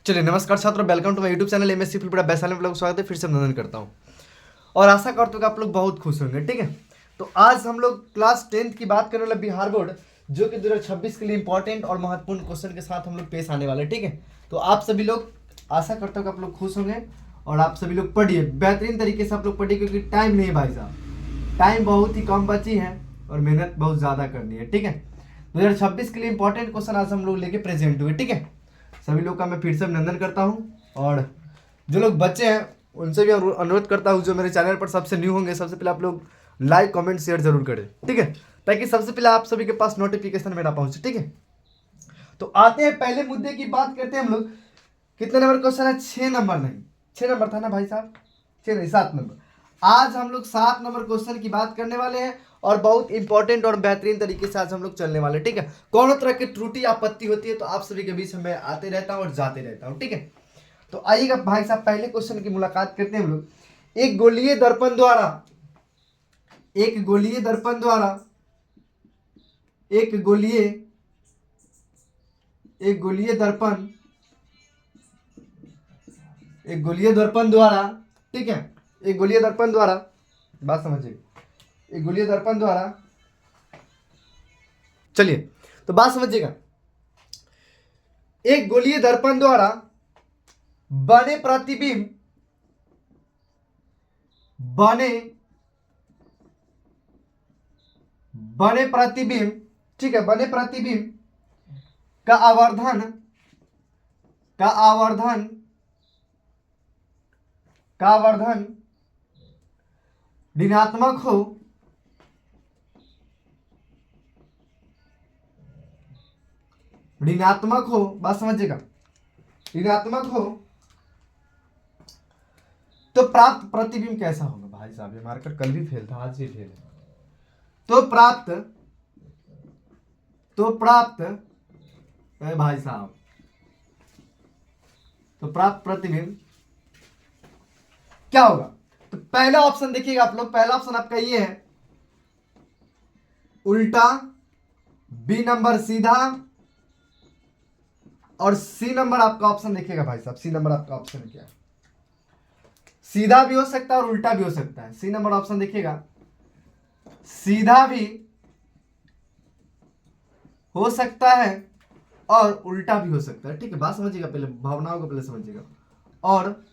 चलिए नमस्कार छात्रों, welcome to my YouTube channel MSc phil Vaishali में स्वागत है। फिर से अभिनंदन करता हूँ और आशा करता हूँ कि आप लोग बहुत खुश होंगे। ठीक है, तो आज हम लोग क्लास 10th की बात करने वाले बिहार बोर्ड जो कि 2026 के लिए इंपॉर्टेंट और महत्वपूर्ण क्वेश्चन के साथ हम लोग पेश आने वाले। ठीक है, तो आप सभी लोग, आशा करता हूँ कि आप लोग खुश होंगे और आप सभी लोग पढ़िए, बेहतरीन तरीके से आप लोग पढ़िए, क्योंकि टाइम नहीं है भाई साहब, टाइम बहुत ही कम बची है और मेहनत बहुत ज़्यादा करनी है। ठीक है, 2026 के लिए इंपॉर्टेंट क्वेश्चन आज हम लोग लेके प्रेजेंट हुए। ठीक है, सभी लोग का मैं फिर से अभिनंदन करता हूँ और जो लोग बच्चे हैं उनसे भी अनुरोध करता हूँ, जो मेरे चैनल पर सबसे न्यू होंगे, सबसे पहले आप लोग लाइक कमेंट शेयर जरूर करें। ठीक है, ताकि सबसे पहले आप सभी के पास नोटिफिकेशन मेरा पहुंचे। ठीक है, तो आते हैं पहले मुद्दे की बात करते हैं हम लोग। कितने नंबर क्वेश्चन है? 6 नंबर, नहीं 6 नंबर था ना भाई साहब, 6 नहीं 7 नंबर। आज हम लोग 7 नंबर क्वेश्चन की बात करने वाले हैं और बहुत इंपॉर्टेंट और बेहतरीन तरीके से आज हम लोग चलने वाले। ठीक है, कौन तरह की त्रुटि आपत्ति होती है तो आप सभी के बीच में मैं आते रहता हूँ और जाते रहता हूँ। ठीक है, तो आइएगा भाई साहब, पहले क्वेश्चन की मुलाकात करते हैं हम लोग। एक गोलीय दर्पण द्वारा एक गोलीय दर्पण द्वारा एक गोलीय एक गोलीय दर्पण एक गोलीय दर्पण द्वारा, ठीक है, एक गोलीय दर्पण द्वारा, बात समझिए, एक गोलीय दर्पण द्वारा, चलिए तो बात समझिएगा, एक गोलीय दर्पण द्वारा बने प्रतिबिंब बने बने प्रतिबिंब ठीक है, बने प्रतिबिंब का आवर्धन का आवर्धन का आवर्धन ऋणात्मक हो बात समझिएगा, ऋणात्मक हो तो प्राप्त प्रतिबिंब कैसा होगा? भाई साहब ये मार्कर कल भी फेल था, आज भी फेल है। तो प्राप्त भाई साहब, तो प्राप्त प्रतिबिंब क्या होगा? तो पहला ऑप्शन देखिएगा आप लोग, पहला ऑप्शन आपका ये है उल्टा, बी नंबर सीधा और सी नंबर आपका ऑप्शन देखिएगा भाई साहब, सी नंबर आपका ऑप्शन क्या है? सीधा भी हो सकता है और उल्टा भी हो सकता है। सी नंबर ऑप्शन देखिएगा, सीधा भी हो सकता है और उल्टा भी हो सकता है। ठीक है, बात समझिएगा, पहले भावनाओं को पहले समझिएगा, और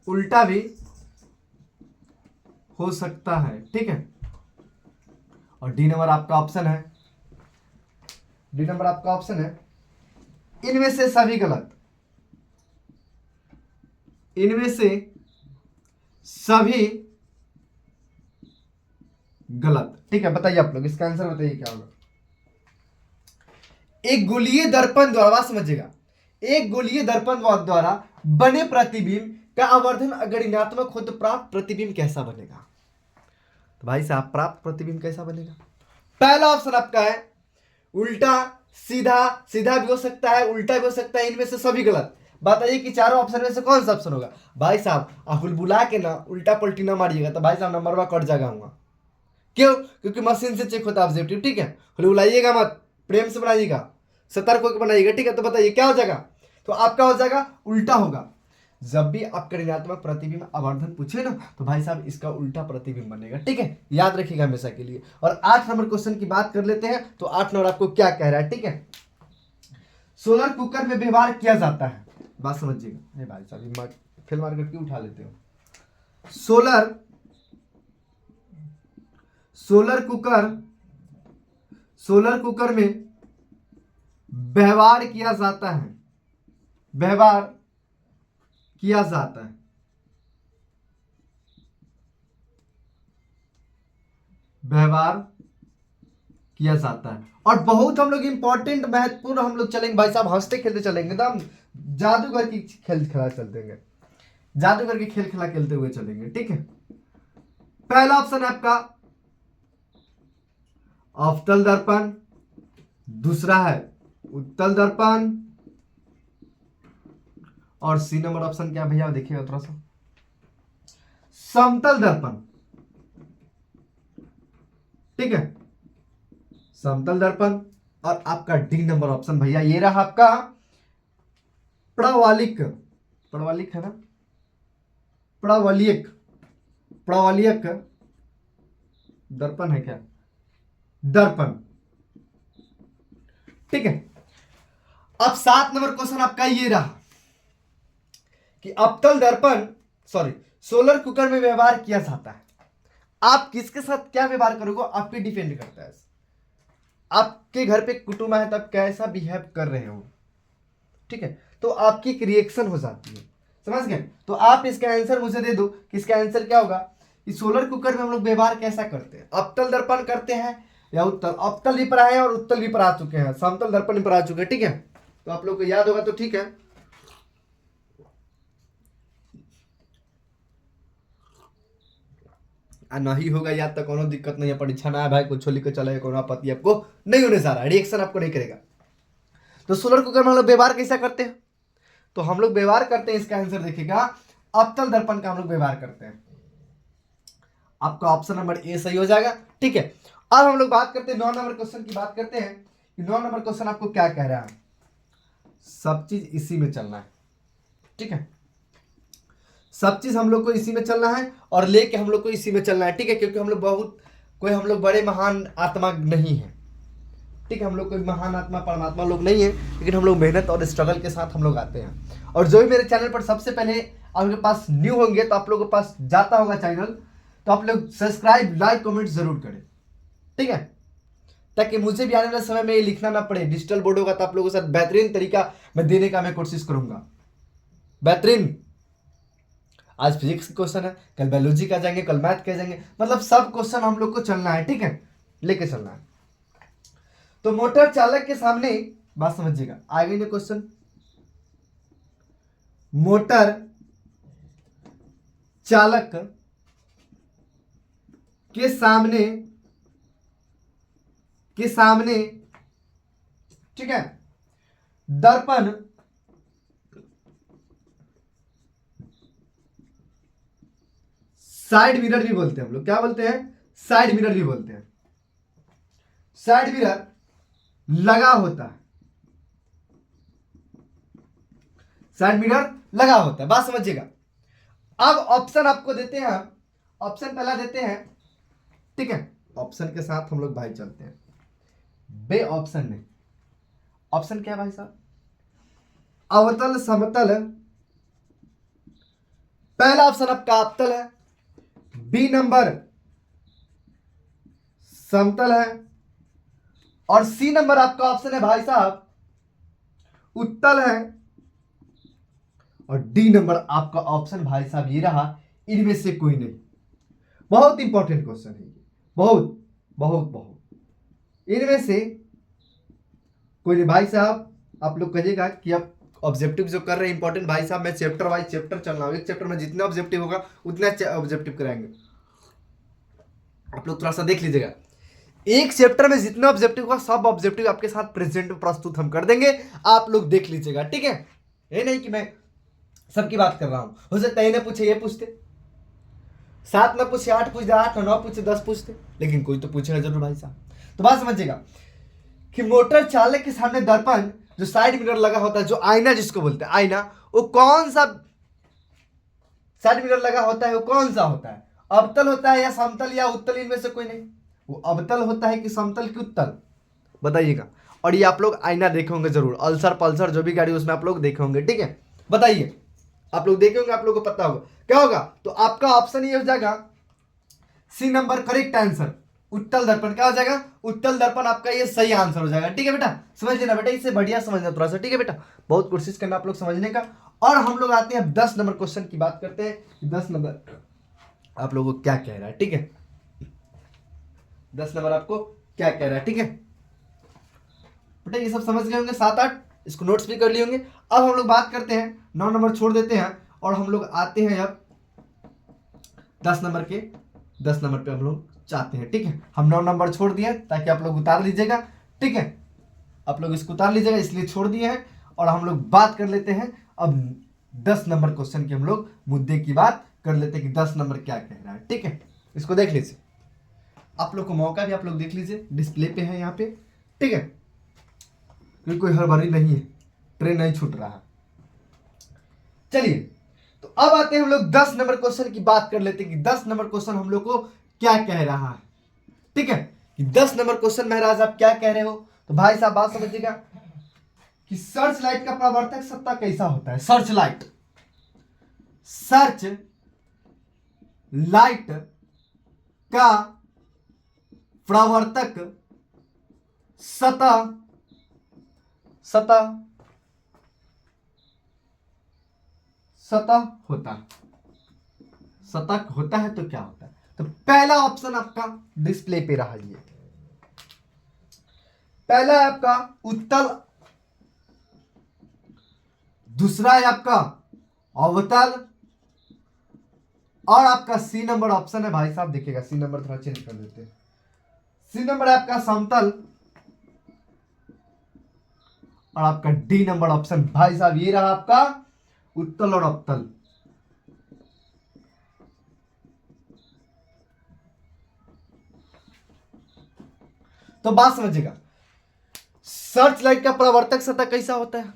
उल्टा भी हो सकता है। ठीक है, और डी नंबर आपका ऑप्शन है, डी नंबर आपका ऑप्शन है इनमें से सभी गलत, इनमें से सभी गलत। ठीक है, बताइए आप लोग इसका आंसर बताइए क्या होगा? एक गोलीय दर्पण द्वारा, बात समझिएगा, एक गोलीय दर्पण द्वारा बने प्रतिबिंब का आवर्धन अगर ऋणात्मक हो तो प्राप्त प्रतिबिंब कैसा बनेगा? तो भाई साहब प्राप्त प्रतिबिंब कैसा बनेगा? पहला ऑप्शन आपका है उल्टा, सीधा, सीधा भी हो सकता है, उल्टा भी हो सकता है, इनमें से सभी गलत। बताइए कि चारों ऑप्शन में से कौन सा ऑप्शन होगा? भाई साहब आप बुला के ना उल्टा पलटी ना मारिएगा, तो भाई साहब नंबर कट जाएगा। क्यों? क्योंकि मशीन से चेक होता है ऑब्जेक्टिव। ठीक है, बुलाइएगा मत, प्रेम से बनाइएगा, सतर्क होकर बनाइएगा। ठीक है, तो बताइए क्या हो जाएगा? तो आपका हो जाएगा उल्टा होगा। जब भी आपका ऋणात्मक प्रतिबिंब आवर्धन पूछे ना, तो भाई साहब इसका उल्टा प्रतिबिंब बनेगा। ठीक है, याद रखिएगा हमेशा के लिए। और 8 नंबर क्वेश्चन की बात कर लेते हैं, तो 8 नंबर आपको क्या कह रहा है? ठीक है, सोलर कुकर में व्यवहार किया जाता है, बात समझिएगा। भाई साहब फेल मार्कर क्यों उठा लेते हो? सोलर कुकर, सोलर कुकर में व्यवहार किया जाता है, व्यवहार किया जाता है, व्यवहार किया जाता है। और बहुत हम लोग इंपॉर्टेंट महत्वपूर्ण हम लोग चलेंगे भाई साहब, हंसते खेलते चलेंगे, तो हम जादूगर की खेल खेला चलते, जादूगर की खेल खेला खेलते हुए चलेंगे। ठीक है, पहला ऑप्शन है आपका अवतल दर्पण, दूसरा है उत्तल दर्पण, और सी नंबर ऑप्शन क्या भैया देखिएगा थोड़ा सा, समतल दर्पण। ठीक है, समतल दर्पण। और आपका डी नंबर ऑप्शन भैया ये रहा आपका प्रवालिक, प्रवालिक है ना, प्रवलियक, प्रवलियक दर्पण है क्या, दर्पण। ठीक है, अब 7 नंबर क्वेश्चन आपका ये रहा कि अवतल दर्पण सोलर कुकर में व्यवहार किया जाता है। आप किसके साथ क्या व्यवहार करोगे आप पे डिपेंड करता है। आपके घर पे कुटुंब है तब कैसा बिहेव कर रहे हो, ठीक है, तो आपकी एक रिएक्शन हो जाती है, समझ गए। तो आप इसका आंसर मुझे दे दो कि इसका आंसर क्या होगा कि सोलर कुकर में हम लोग व्यवहार कैसा करते हैं, अवतल दर्पण करते हैं या उत्तल। अवतल भी पर आए और उत्तल भी पर आ चुके हैं, समतल दर्पण भी पर आ चुके हैं, ठीक है। तो आप लोग को याद होगा तो ठीक है। नहीं होगा याद तो कोनो दिक्कत नहीं है, परीक्षा ना है भाई, कुछ लिख के चले, कोनो आपत्ति आपको नहीं होने जा रहा, रिएक्शन आपको नहीं करेगा। तो सोलर कुकर में हम लोग व्यवहार कैसा करते हैं, तो हम लोग व्यवहार करते हैं, इसका आंसर देखिएगा अवतल दर्पण का हम लोग व्यवहार करते हैं। आपका ऑप्शन नंबर ए सही हो जाएगा, ठीक है। अब हम लोग बात करते हैं 9 नंबर क्वेश्चन की बात करते हैं कि 9 नंबर क्वेश्चन आपको क्या कह रहा है, सब चीज इसी में चलना है, ठीक है, सब चीज हम लोग को इसी में चलना है और लेके हम लोग को इसी में चलना है, ठीक है, क्योंकि हम लोग बहुत कोई हम लोग बड़े महान आत्मा नहीं है, ठीक है, हम लोग कोई महान आत्मा परमात्मा लोग नहीं है, लेकिन हम लोग मेहनत और स्ट्रगल के साथ हम लोग आते हैं। और जो भी मेरे चैनल पर सबसे पहले आपके पास न्यू होंगे तो आप लोगों के पास जाता होगा चैनल, तो आप लोग सब्सक्राइब लाइक कमेंट जरूर करें, ठीक है, ताकि मुझे भी आने वाले समय में ये लिखना ना पड़े। डिजिटल बोर्ड होगा तो आप लोगों के साथ बेहतरीन तरीका मैं देने का मैं कोशिश करूंगा, बेहतरीन। आज फिजिक्स क्वेश्चन है, कल बायोलॉजी का जाएंगे, कल मैथ का जाएंगे, मतलब सब क्वेश्चन हम लोग को चलना है, ठीक है, लेके चलना है। तो मोटर चालक के सामने, बात समझिएगा, आगे ने क्वेश्चन, मोटर चालक के सामने ठीक है, दर्पण साइड मिरर भी बोलते हैं हम लोग, क्या बोलते हैं, साइड मिरर भी बोलते हैं, साइड मिरर लगा होता है, साइड मिरर लगा होता है, बात समझिएगा। अब ऑप्शन आपको देते हैं, ऑप्शन पहला देते हैं, ठीक है, ऑप्शन के साथ हम लोग भाई चलते हैं, बे ऑप्शन नहीं, ऑप्शन क्या है भाई साहब, अवतल समतल, पहला ऑप्शन आपका अवतल है, बी नंबर समतल है, और सी नंबर आपका ऑप्शन है भाई साहब उत्तल है, और डी नंबर आपका ऑप्शन भाई साहब ये रहा इनमें से कोई नहीं। बहुत इंपॉर्टेंट क्वेश्चन है ये, बहुत बहुत बहुत, इनमें से कोई नहीं भाई साहब। आप लोग कहिएगा कि आप ऑब्जेक्टिव जो कर रहे हैं इंपॉर्टेंट भाई साहब, मैं चैप्टर वाइज चैप्टर चल रहा हूँ, एक चैप्टर में जितना ऑब्जेक्टिव होगा उतना ऑब्जेक्टिव कराएंगे। आप लोग थोड़ा सा देख लीजिएगा, एक चैप्टर में जितना ऑब्जेक्टिव होगा सब ऑब्जेक्टिव आपके साथ प्रेजेंट में प्रस्तुत हम कर देंगे, आप लोग देख लीजिएगा, ठीक है। ये नहीं कि मैं सबकी बात कर रहा हूं, हो सकता है इन्हें पूछे ये पूछते, 7 ना पूछे 8 पूछते, 8 9 पूछे 10 पूछते, लेकिन कोई तो पूछेगा जरूर भाई साहब। तो बात समझिएगा कि मोटर चालक के सामने दर्पण जो साइड मिरर लगा होता है, जो आईना जिसको बोलते हैं आईना, वो कौन सा साइड मिरर लगा होता है, वो कौन सा होता है, अवतल होता है या समतल या उत्तल, इनमें से कोई नहीं। वो अवतल होता है कि समतल की उत्तल, बताइएगा। और ये आप लोग आईना देखे होंगे जरूर, अल्सर पल्सर जो भी गाड़ी उसमें आप लोग देखे होंगे, ठीक है, बताइए, आप लोग देखे होंगे, आप लोग को पता होगा क्या होगा। तो आपका ऑप्शन ये हो जाएगा सी नंबर करेक्ट आंसर, उत्तल दर्पण क्या हो जाएगा, उत्तल दर्पण आपका ये सही आंसर हो जाएगा, ठीक है बेटा, समझ लेना बेटा, इससे बढ़िया समझना थोड़ा सा, ठीक है बेटा, बहुत कोशिश करना आप लोग समझने का। और हम लोग आते हैं 10 नंबर क्वेश्चन की बात करते हैं, 10 नंबर आप लोगों को क्या कह रहा है, ठीक है, 10 नंबर आपको क्या कह रहा है, ठीक है बेटा, ये सब समझ गए होंगे, 7 8 इसको नोट्स भी कर लिए होंगे। अब हम लोग बात करते हैं 9 नंबर छोड़ देते हैं और हम लोग आते हैं अब 10 नंबर के, 10 नंबर पे हम लोग चाहते हैं, ठीक है, हम 9 नंबर छोड़ दिए ताकि आप लोग उतार लीजिएगा, ठीक है, आप लोग इसको उतार लीजिएगा इसलिए छोड़ दिए हैं। और हम लोग बात कर लेते हैं अब 10 नंबर क्वेश्चन की, हम लोग मुद्दे की बात कर लेते हैं कि 10 नंबर क्या कह रहा है, ठीक है, इसको देख लीजिए, आप लोग को मौका भी आप लोग देख लीजिए, डिस्प्ले पे है यहाँ पे, ठीक है, क्योंकि कोई हड़बड़ी नहीं है, ट्रेन नहीं छूट रहा है, चलिए, तो अब आते हैं हम लोग 10 नंबर क्वेश्चन की बात कर लेते हैं कि 10 नंबर क्वेश्चन हम लोग को क्या कह रहा है। ठीक है, कि 10 नंबर क्वेश्चन महाराज आप क्या कह रहे हो। तो भाई साहब बात समझिएगा कि सर्च लाइट का प्रवर्तक सत्ता कैसा होता है। सर्च लाइट का प्रवर्तक सतह होता है तो क्या होता है। तो पहला ऑप्शन आपका डिस्प्ले पे रहा, ये पहला है आपका उत्तल, दूसरा है आपका अवतल, और आपका सी नंबर ऑप्शन है भाई साहब, देखिएगा सी नंबर थोड़ा चेंज कर देते हैं। सी नंबर है आपका समतल, और आपका डी नंबर ऑप्शन भाई साहब ये रहा आपका उत्तल और अवतल। तो बात समझिएगा, सर्च लाइट का परावर्तक सतह कैसा होता है।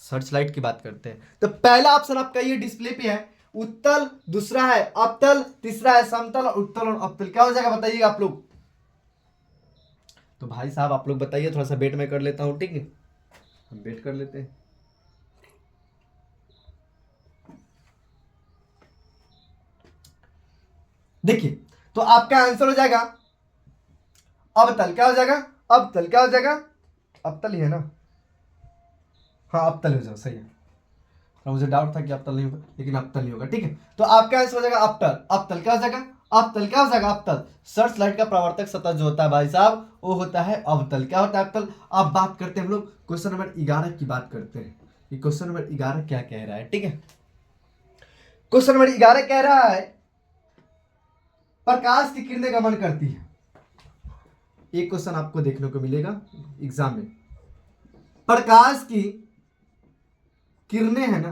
सर्च लाइट की बात करते हैं तो पहला ऑप्शन आपका ये डिस्प्ले पे है उत्तल, दूसरा है अवतल, तीसरा है समतल, और उत्तल और अवतल क्या हो जाएगा बताइएगा आप लोग। तो भाई साहब आप लोग बताइए, थोड़ा सा वेट मैं कर लेता हूं, ठीक है हम वेट कर लेते हैं। देखिए तो आपका आंसर हो जाएगा अवतल। क्या हो जाएगा? अवतल। क्या हो जाएगा? अवतल ही है ना, हाँ अवतल हो जाएगा, सही है। तो मुझे डाउट था कि अवतल नहीं होगा, लेकिन अवतल नहीं होगा। ठीक है, तो आपका आंसर हो जाएगा अवतल। अवतल क्या हो जाएगा? अवतल। क्या हो जाएगा? अवतल। सर्च लाइट का प्रवर्तक सतह जो होता है भाई साहब वो होता है अवतल। क्या होता है? अवतल। अब बात करते हैं हम लोग क्वेश्चन नंबर 11 की बात करते हैं कि क्वेश्चन नंबर 11 क्या कह रहा है। ठीक है, क्वेश्चन नंबर 11 कह रहा है प्रकाश की किरणें गमन करती है। एक क्वेश्चन आपको देखने को मिलेगा एग्जाम में, प्रकाश की किरणें है ना,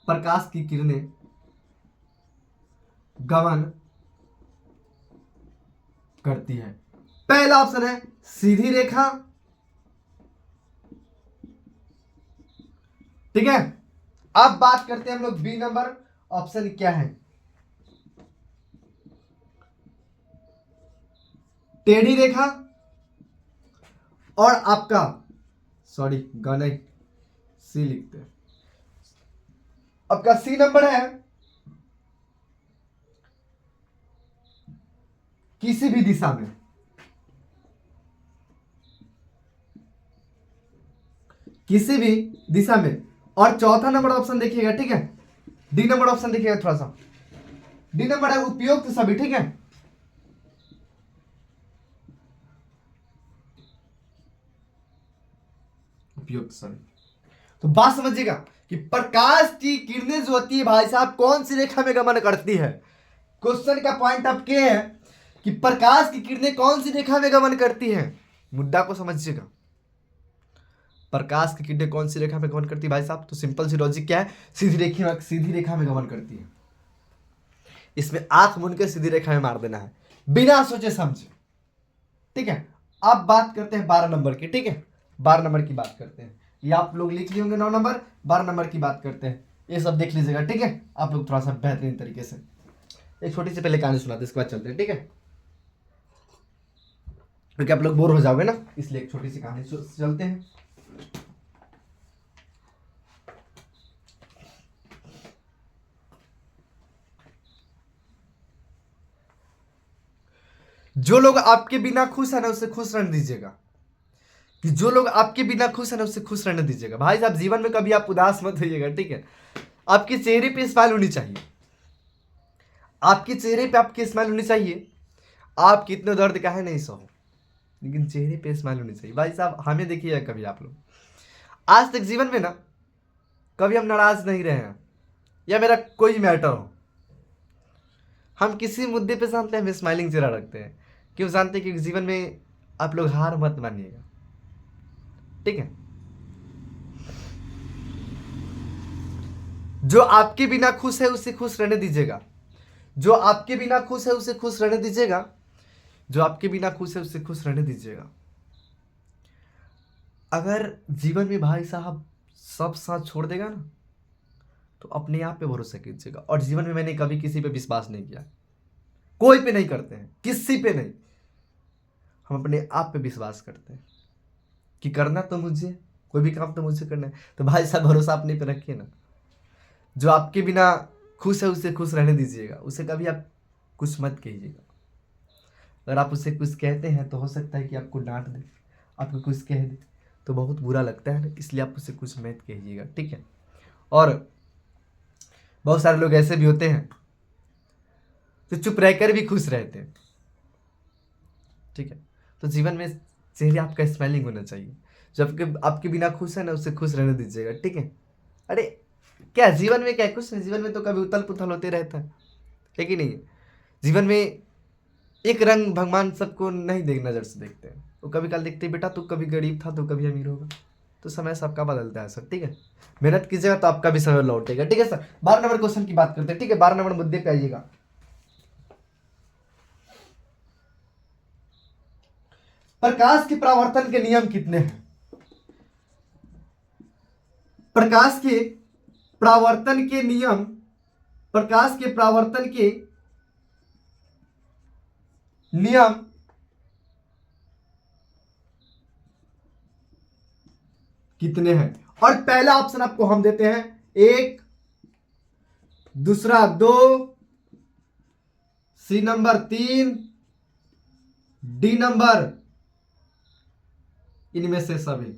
प्रकाश की किरणें गमन करती है। पहला ऑप्शन है सीधी रेखा, ठीक है। अब बात करते हैं हम लोग बी नंबर ऑप्शन क्या है, टेढ़ी रेखा, और आपका सॉरी गाना सी लिखते हैं, आपका सी नंबर है किसी भी दिशा में, किसी भी दिशा में। और चौथा नंबर ऑप्शन देखिएगा, ठीक है डी नंबर ऑप्शन देखिएगा, थोड़ा सा डी नंबर है उपयुक्त सभी, ठीक है। उपयुक्त सभी, तो बात समझिएगा कि प्रकाश की किरणें जो होती है भाई साहब कौन सी रेखा में गमन करती है। क्वेश्चन का पॉइंट अब क्या है कि प्रकाश की किरणें कौन सी रेखा में गमन करती है, मुद्दा को समझिएगा। प्रकाश की किरणें कौन सी रेखा में गमन करती है भाई साहब, तो सिंपल सी लॉजिक क्या है, सीधी रेखा में गमन करती है। इसमें आंख मूंद के सीधी रेखा में मार देना है बिना सोचे समझे, ठीक है। अब बात करते हैं 12 नंबर की, ठीक है 12 नंबर की बात करते हैं, ये आप लोग लिख लिए होंगे 9 नंबर, 12 नंबर की बात करते हैं, ये सब देख लीजिएगा, ठीक है आप लोग थोड़ा सा बेहतरीन तरीके से। एक छोटी सी पहले कहानी सुनाते इसके बाद चलते हैं, ठीक है क्योंकि आप लोग बोर हो जाओगे ना, इसलिए एक छोटी सी कहानी चलते हैं। जो लोग आपके बिना खुश है ना उससे खुश रहने दीजिएगा, कि जो लोग आपके बिना खुश है ना उससे खुश रहने दीजिएगा। भाई साहब जीवन में कभी आप उदास मत होइएगा, ठीक है। आपके चेहरे पे स्माइल होनी चाहिए, आपके चेहरे पे आपकी स्माइल होनी चाहिए। आप कितने दर्द का है नहीं सहो, लेकिन चेहरे पे स्माइल होनी चाहिए। भाई साहब हमें देखिए कभी आप लोग आज तक जीवन में ना कभी हम नाराज नहीं रहे हैं, या मेरा कोई मैटर हो, हम किसी मुद्दे पे जानते हैं हम स्माइलिंग चेहरा रखते हैं, क्यों जानते हैं कि जीवन में आप लोग हार मत मानिएगा, ठीक है। जो आपके बिना खुश है उसे खुश रहने दीजिएगा, जो आपके बिना खुश है उसे खुश रहने दीजिएगा, जो आपके बिना खुश है उसे खुश रहने दीजिएगा। अगर जीवन में भाई साहब सब साथ छोड़ देगा ना, तो अपने आप पे भरोसा कीजिएगा। और जीवन में मैंने कभी किसी पे विश्वास नहीं किया, कोई पे नहीं करते हैं, किसी पे नहीं। हम अपने आप पे विश्वास करते हैं कि करना तो मुझे, कोई भी काम तो मुझे करना है। तो भाई साहब भरोसा अपने पे रखिए ना। जो आपके बिना खुश है उसे खुश रहने दीजिएगा, उसे कभी आप कुछ मत कहिएगा। अगर आप उससे कुछ कहते हैं तो हो सकता है कि आपको डांट दे, आपको कुछ कह दे तो बहुत बुरा लगता है ना, इसलिए आप उससे कुछ मत कहिएगा, ठीक है। और बहुत सारे लोग ऐसे भी होते हैं जो चुप रहकर भी खुश रहते हैं, ठीक है। तो जीवन में चेहरे आपका स्माइलिंग होना चाहिए। जो आपके बिना खुश है ना, उससे खुश रहने दीजिएगा, ठीक है। अरे क्या जीवन में क्या है, कुछ नहीं, जीवन में तो कभी उथल पुथल होते रहता है कि नहीं। जीवन में एक रंग भगवान सबको नहीं देख नजर से देखते हैं। वो कभी कल देखते हैं बेटा तू कभी गरीब था तो कभी अमीर होगा। तो समय सबका बदलता है सर, ठीक है। मेहनत कीजिएगा तो आपका भी समय लौटेगा, ठीक है सर। 12 नंबर क्वेश्चन की बात करते हैं, ठीक है। 12 नंबर मुद्दे पे आइएगा। प्रकाश के परावर्तन के नियम कितने हैं? प्रकाश के परावर्तन के नियम, प्रकाश के परावर्तन के नियम कितने हैं? और पहला ऑप्शन आपको हम देते हैं 1, दूसरा 2, सी नंबर 3, डी नंबर इनमें से सभी।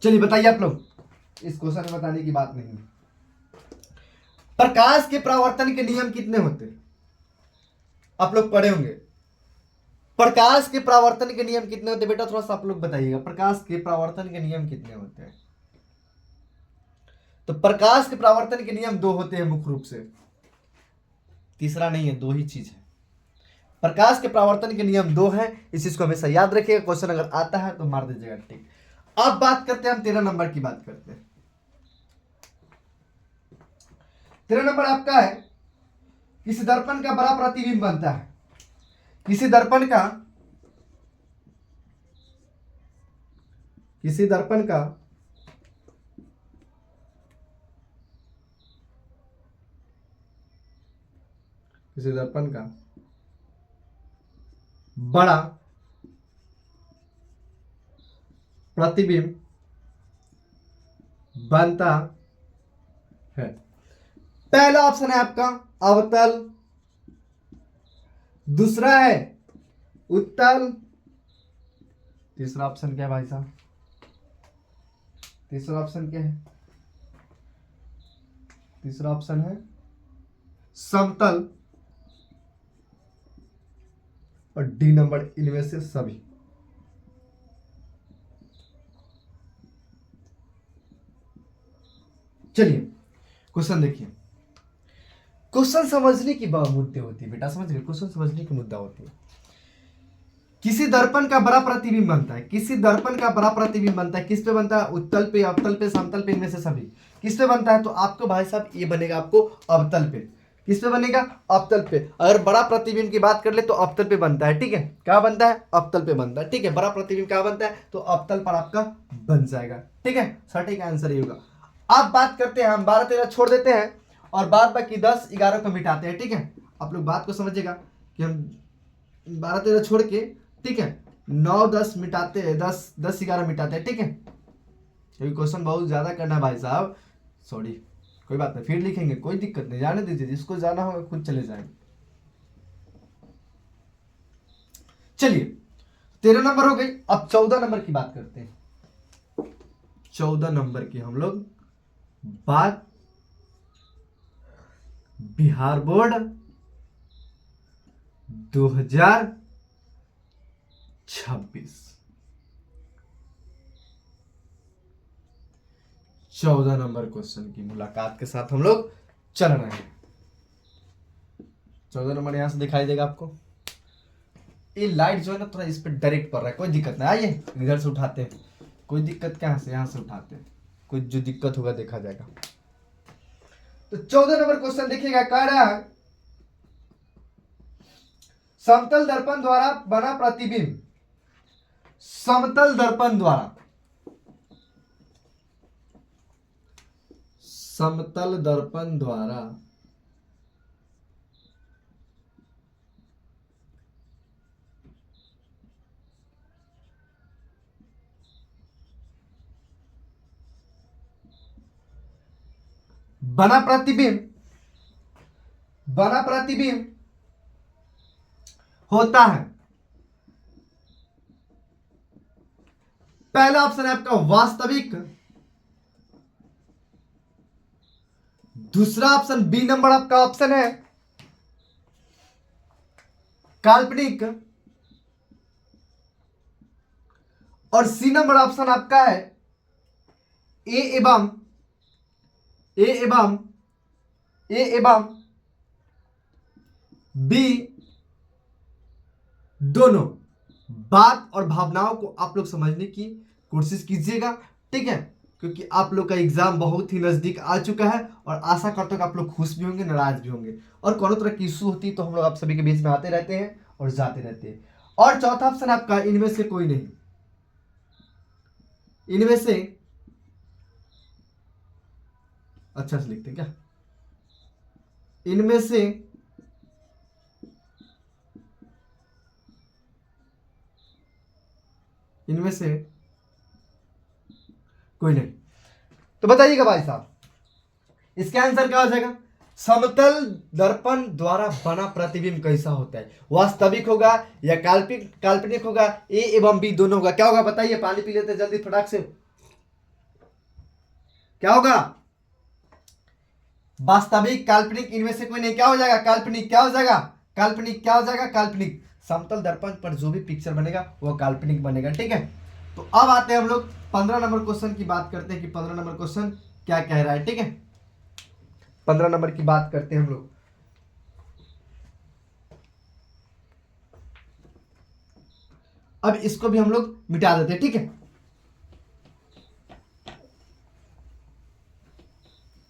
चलिए बताइए आप लोग, इस क्वेश्चन में बताने की बात नहीं है। प्रकाश के परावर्तन के नियम कितने होते हैं? आप लोग पढ़े होंगे। प्रकाश के परावर्तन के नियम कितने होते हैं बेटा, थोड़ा सा आप लोग बताइएगा। प्रकाश के परावर्तन के नियम कितने होते हैं? तो प्रकाश के परावर्तन के नियम 2 होते हैं मुख्य रूप से, तीसरा नहीं है, 2 ही चीज है। प्रकाश के परावर्तन के नियम 2 है, इस चीज को हमेशा याद रखिएगा। क्वेश्चन अगर आता है तो मार दीजिएगा, ठीक। अब बात करते हैं हम 13 नंबर की बात करते हैं। 13 नंबर आपका है, किसी दर्पण का बड़ा प्रतिबिंब बनता है। किसी दर्पण का, किसी दर्पण का किसी दर्पण का बड़ा प्रतिबिंब बनता है। पहला ऑप्शन है आपका अवतल, दूसरा है उत्तल, तीसरा ऑप्शन क्या है भाई साहब? तीसरा ऑप्शन क्या है? तीसरा ऑप्शन है समतल, और डी नंबर इनमें से सभी। चलिए क्वेश्चन देखिए। क्वेश्चन समझने की मुद्दे होती है बेटा, समझ गए? क्वेश्चन समझने की मुद्दा होती है। किसी दर्पण का बड़ा प्रतिबिंब बनता है, किसी दर्पण का बड़ा प्रतिबिंब बनता है, किस पे बनता है? उत्तल पे, अवतल पे, समतल पे, इनमें से सभी। किस पे बनता है? तो आपको भाई साहब ये बनेगा आपको अवतल पे। किस पे बनेगा? अवतल पे। अगर बड़ा प्रतिबिंब की बात कर ले तो अवतल पे बनता है, ठीक है। क्या बनता है? अवतल पे बनता है, ठीक है। बड़ा प्रतिबिंब क्या बनता है? तो अवतल पर आपका बन जाएगा, ठीक है। सटीक आंसर ये होगा। अब बात करते हैं हम, 12 13 छोड़ देते हैं और बाद बाकी 10 11 को मिटाते हैं, ठीक है। आप लोग बात को समझिएगा कि हम 12 13 छोड़ के, ठीक है, 9 10 मिटाते हैं, 10 10 11 मिटाते हैं, ठीक है। क्योंकि क्वेश्चन बहुत ज्यादा करना है भाई साहब, सॉरी, कोई बात नहीं, फिर लिखेंगे, कोई दिक्कत नहीं, जाने दीजिए, जिसको जाना होगा खुद चले जाएंगे। चलिए 13 नंबर हो गई। अब 14 नंबर की बात करते हैं। 14 नंबर की हम लोग बात बिहार बोर्ड 2026, 14 नंबर क्वेश्चन की मुलाकात के साथ हम लोग चल रहे हैं। 14 नंबर यहां से दिखाई देगा आपको। ये लाइट जो है ना थोड़ा इस पर डायरेक्ट पड़ रहा है, कोई दिक्कत नहीं, आइए इधर से उठाते हैं, कोई दिक्कत कहां से, यहां से उठाते हैं, कोई जो दिक्कत होगा देखा जाएगा। तो 14 नंबर क्वेश्चन देखिएगा, कह रहा है समतल दर्पण द्वारा बना प्रतिबिंब, समतल दर्पण द्वारा, समतल दर्पण द्वारा बना प्रतिबिंब, बना प्रतिबिंब होता है, पहला ऑप्शन है आपका वास्तविक, दूसरा ऑप्शन बी नंबर आपका ऑप्शन है काल्पनिक, और सी नंबर ऑप्शन आपका है ए एवं ए एवं ए एवं बी दोनों। बात और भावनाओं को आप लोग समझने की कोशिश कीजिएगा, ठीक है, क्योंकि आप लोग का एग्जाम बहुत ही नजदीक आ चुका है और आशा करता हूं कि आप लोग खुश भी होंगे, नाराज भी होंगे, और कोनो तरह की इशू होती है तो हम लोग आप सभी के बीच में आते रहते हैं और जाते रहते हैं। और चौथा ऑप्शन आपका इनमें से कोई नहीं, इनमें से, अच्छा से लिखते हैं क्या, इनमें से इनमें से कोई नहीं। तो बताइएगा भाई साहब, इसका आंसर क्या हो जाएगा? समतल दर्पण द्वारा बना प्रतिबिंब कैसा होता है? वास्तविक होगा या काल्पनिक काल्पनिक होगा? ए एवं बी दोनों होगा। क्या होगा बताइए, पानी पी लेते जल्दी फटाक से। क्या होगा? वास्तविक, काल्पनिक, इनमें से कोई नहीं। क्या हो जाएगा? काल्पनिक। क्या हो जाएगा? काल्पनिक। क्या हो जाएगा? काल्पनिक। समतल दर्पण पर जो भी पिक्चर बनेगा वो काल्पनिक बनेगा, ठीक है। तो अब आते हैं हम लोग 15 नंबर क्वेश्चन की बात करते हैं कि 15 नंबर क्वेश्चन क्या कह रहा है, ठीक है। 15 नंबर की बात करते हैं हम लोग। अब इसको भी हम लोग मिटा देते हैं, ठीक है।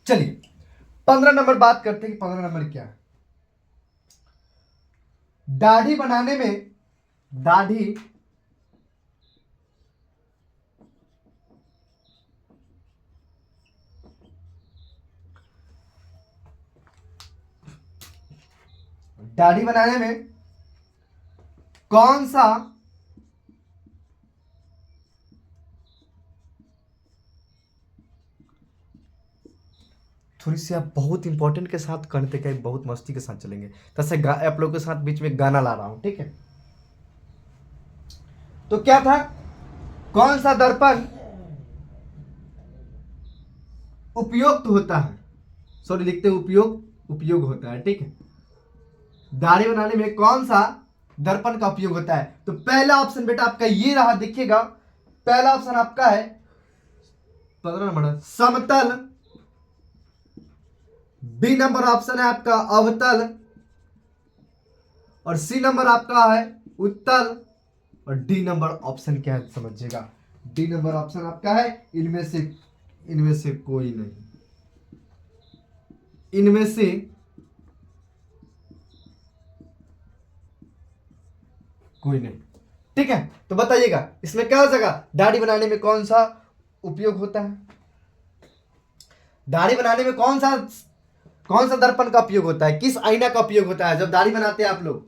चलिए 15 नंबर बात करते हैं कि 15 नंबर क्या है। दाढ़ी बनाने में, दाढ़ी दाढ़ी बनाने में कौन सा थोड़ी सी आप बहुत इंपॉर्टेंट के साथ करते हैं, बहुत मस्ती के साथ चलेंगे, तैसे आप लोगों के साथ बीच में गाना ला रहा हूं, ठीक है। तो क्या था, कौन सा दर्पण उपयुक्त होता है, सॉरी लिखते उपयोग होता है, ठीक है। दाढ़ी बनाने में कौन सा दर्पण का उपयोग होता है? तो पहला ऑप्शन बेटा आपका ये रहा, देखिएगा पहला ऑप्शन आपका है 15 नंबर समतल, बी नंबर ऑप्शन है आपका अवतल, और सी नंबर आपका है उत्तल, और डी नंबर ऑप्शन क्या है समझिएगा, डी नंबर ऑप्शन आपका है इनमें से कोई नहीं, इनमें से कोई नहीं, ठीक है। तो बताइएगा इसमें क्या हो जाएगा, दाढ़ी बनाने में कौन सा उपयोग होता है, दाढ़ी बनाने में कौन सा दर्पण का उपयोग होता है, किस आईना का उपयोग होता है जब दाढ़ी बनाते हैं आप लोग?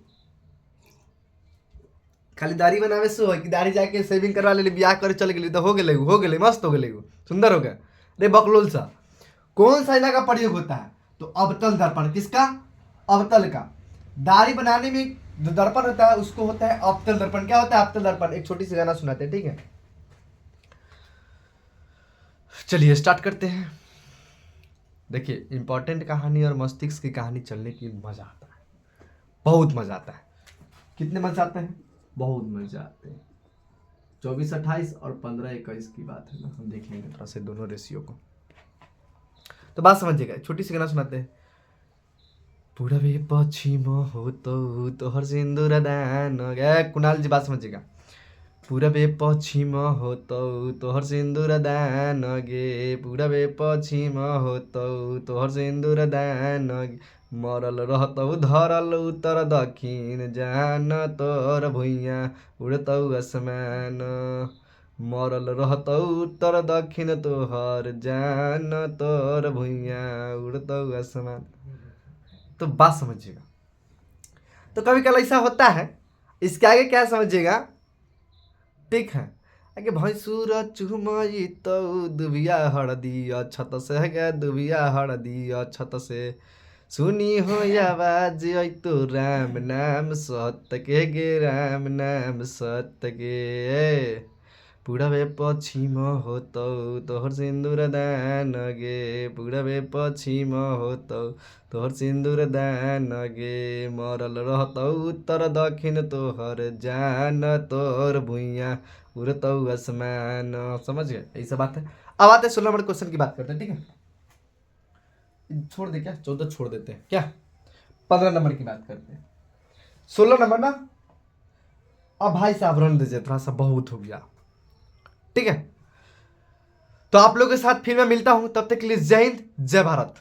खाली दाढ़ी बनावे सो है कि दाढ़ी जाके सेविंग करवा ले, ब्याह करे चल गई तो हो गए मस्त हो गए, सुंदर हो गया रे बकलोल सा। कौन सा आईना का प्रयोग होता है? तो अवतल दर्पण। किसका? अवतल का। दाढ़ी बनाने में जो दर्पण होता है उसको होता है अवतल दर्पण। क्या होता है अवतल दर्पण? एक छोटी सी गाना सुनाते हैं, ठीक है। चलिए स्टार्ट करते हैं। देखिए इंपॉर्टेंट कहानी और मस्तिष्क की कहानी चलने की मजा आता है, बहुत मजा आता है। कितने मजा आते हैं? बहुत मजा आते हैं। 24, 28 और 15, 21 की बात है ना, हम देख लेंगे थोड़ा से दोनों रेशियो को। तो बात समझिएगा, छोटी सी गाना सुनाते हैं। पूरबे पश्चिम हो तो तोहर सिंदूर दान गया, कुणाल जी बात समझिएगा। पूरबे पश्चिम हो तो तोहर सिंदूर दान गे, पूरबे पश्चिम हो तो तोहर सिंदूर दान गे, मरल रहतौ धरल उत्तर दक्षिण जान तोर भुइयाँ उड़तौ आसमान। मरल रहतौ उत्तर दक्षिण तोहर जान तोर भुइयाँ उड़तौ आसमान। तो बात समझिएगा। तो कभी कभी ऐसा होता है, इसके आगे क्या समझिएगा, ठीक है। आगे भैंसुर चुमई तो दुबिया हड़दी छत से गे दुबिया हड़दी छत से सुनी हो आवाज ऐ तो राम नाम सत्य के गे राम नाम सत्य के पुडवे पश्चिम होतौ तोहर सिन्दुर दान गे पुडवे पश्चिम होतौ तोहर सिन्दुर दान गे मरल रहतौ उत्तर दक्षिण तोहर जान तोर भुइयाँ उड़तौ आसमान। समझ गए, यही सब बात है। अब आते हैं 16 नंबर क्वेश्चन की बात करते हैं, ठीक है। छोड़ दे क्या, 14 छोड़ देते हैं क्या, 15 नंबर की बात करते हैं। 16 नंबर ना अब भाई साहब रन दीजिए, थोड़ा सा बहुत हो गया, ठीक है। तो आप लोगों के साथ फिर मैं मिलता हूं, तब तक के लिए जय हिंद जय भारत।